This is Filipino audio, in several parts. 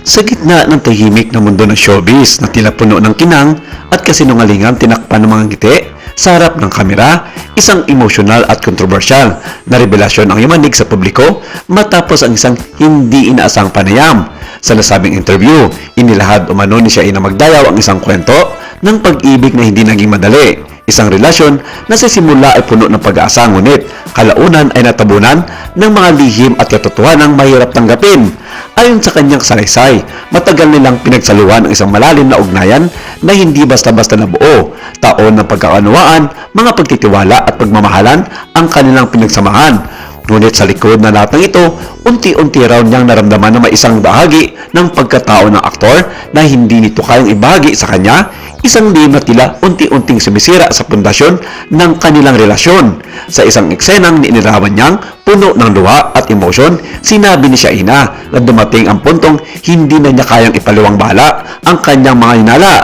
Sa gitna ng tahimik na mundo ng showbiz na tila puno ng kinang at kasinungalingan tinakpan ng mga ngiti sa harap ng kamera, isang emosyonal at kontrobersyal na revelasyon ang yumanig sa publiko matapos ang isang hindi inaasang panayam. Sa nasabing interview, inilahad umano ni Shaina Magdayaw ang isang kwento ng pag-ibig na hindi naging madali. Isang relasyon na sa simula ay puno ng pag-asa, ngunit kalaunan ay natabunan ng mga lihim at katotohanang mahirap tanggapin. Ayon sa kanyang salaysay, matagal nilang pinagsaluhan ang isang malalim na ugnayan na hindi basta-basta nabuo. Taon ng pagkakaunawaan, mga pagtitiwala at pagmamahalan ang kanilang pinagsamahan. Ngunit sa likod na lahat ng ito, unti-unti raw niyang naramdaman na may isang bahagi ng pagkatao ng aktor na hindi nito kayang ibahagi sa kanya, isang lihim na tila unti-unting sumisira sa pundasyon ng kanilang relasyon. Sa isang eksenang niinirawan niyang puno ng luha at emosyon, sinabi ni Shaina na dumating ang puntong hindi na niya kayang ipaliwang bala ang kanyang mga hinala.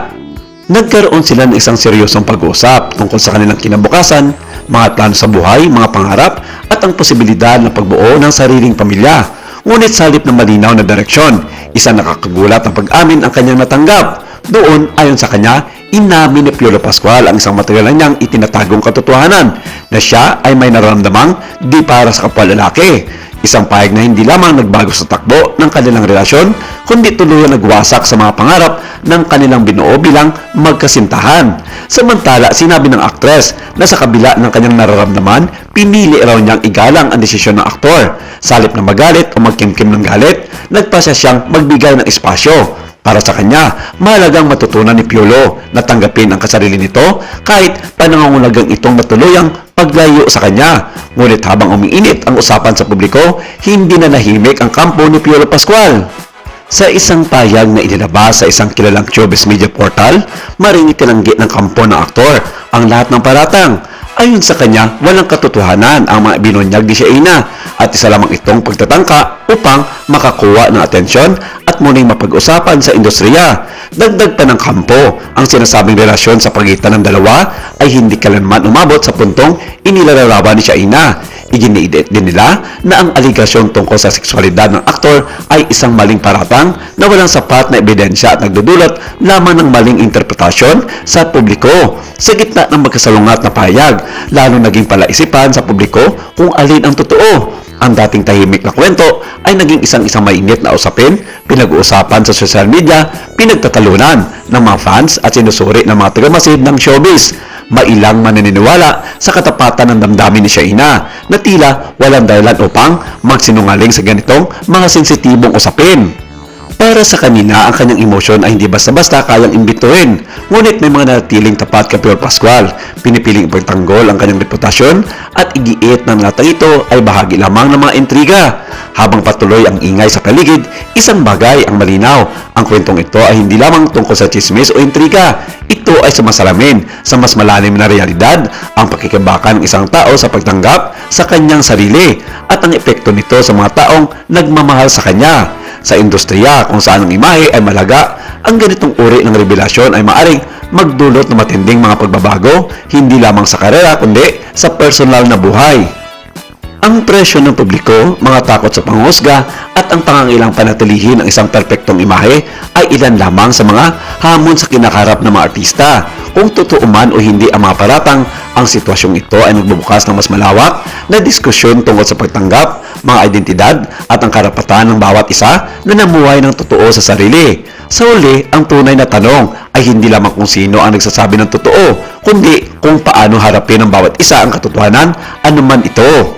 Nagkaroon sila ng isang seryosong pag-uusap tungkol sa kanilang kinabukasan, mga plano sa buhay, mga pangarap, at ang posibilidad ng pagbuo ng sariling pamilya. Ngunit sa halip ng malinaw na direksyon, isang nakakagulat na pag-amin ang kanyang natanggap. Doon, ayon sa kanya, inamin ni Piolo Pascual ang isang matagal na niyang itinatagong katotohanan na siya ay may nararamdamang di para sa kapwa lalaki. Isang pahayag na hindi lamang nagbago sa takbo ng kanilang relasyon, kundi tuluyan nagwasak sa mga pangarap ng kanilang binuo bilang magkasintahan. Samantala, sinabi ng aktres na sa kabila ng kanyang nararamdaman, pinili raw niyang igalang ang desisyon ng aktor. Sa halip na magalit o magkimkim ng galit, nagpasya siyang magbigay ng espasyo. Para sa kanya, mahalagang matutunan ni Piolo na tanggapin ang kasarili nito kahit panangangulagang itong matuluyang paglayo sa kanya. Ngunit habang umiinit ang usapan sa publiko, hindi na nahimik ang kampo ni Piolo Pascual. Sa isang payag na inilabas sa isang kilalang showbiz media portal, maring itinanggi ng kampo ng aktor ang lahat ng paratang. Ayon sa kanya, walang katotohanan ang mga binunyag ni Shaina at isa lamang itong pagtatangka upang makakuha ng atensyon at muling mapag-usapan sa industriya. Dagdag pa ng kampo, ang sinasabing relasyon sa pagitan ng dalawa ay hindi kailanman umabot sa puntong inilalarawan ni Shaina. Iginiidit din nila na ang aligasyon tungkol sa sexualidad ng aktor ay isang maling paratang na walang sapat na ebidensya at nagdudulot lamang ng maling interpretasyon sa publiko. Sa gitna ng magkasalungat na pahayag, lalo naging palaisipan sa publiko kung alin ang totoo. Ang dating tahimik na kwento ay naging isang mainit na usapin, pinag-uusapan sa social media, pinagtatalunan ng mga fans at sinusuri ng mga tagamasid ng showbiz. Mailang mananiniwala sa katapatan ng damdamin ni Shaina na tila walang dahilan upang magsinungaling sa ganitong mga sensitibong usapin. Para sa kanina, ang kanyang emosyon ay hindi basta-basta kayang imbituin. Ngunit may mga natiling tapat kay Piolo Pascual. Pinipiling ipagtanggol ang kanyang reputasyon at igiit ng lahat ng ito ay bahagi lamang ng mga intriga. Habang patuloy ang ingay sa paligid, isang bagay ang malinaw. Ang kwentong ito ay hindi lamang tungkol sa chismis o intriga. Ito ay sumasalamin sa mas malalim na realidad, ang pakikibaka ng isang tao sa pagtanggap sa kanyang sarili at ang epekto nito sa mga taong nagmamahal sa kanya. Sa industriya kung saan ang imahe ay malaga, ang ganitong uri ng revelasyon ay maaring magdulot ng matinding mga pagbabago, hindi lamang sa karera kundi sa personal na buhay. Ang presyo ng publiko, mga takot sa panghusga at ang pangangilang panatilihin ng isang perpektong imahe ay ilan lamang sa mga hamon sa kinakarap ng mga artista. Kung totoo man o hindi ang mga paratang, ang sitwasyong ito ay nagbubukas ng mas malawak na diskusyon tungkol sa pagtanggap, mga identidad at ang karapatan ng bawat isa na namuhay ng totoo sa sarili. Sa huli, ang tunay na tanong ay hindi lamang kung sino ang nagsasabi ng totoo, kundi kung paano harapin ng bawat isa ang katotohanan, anuman ito.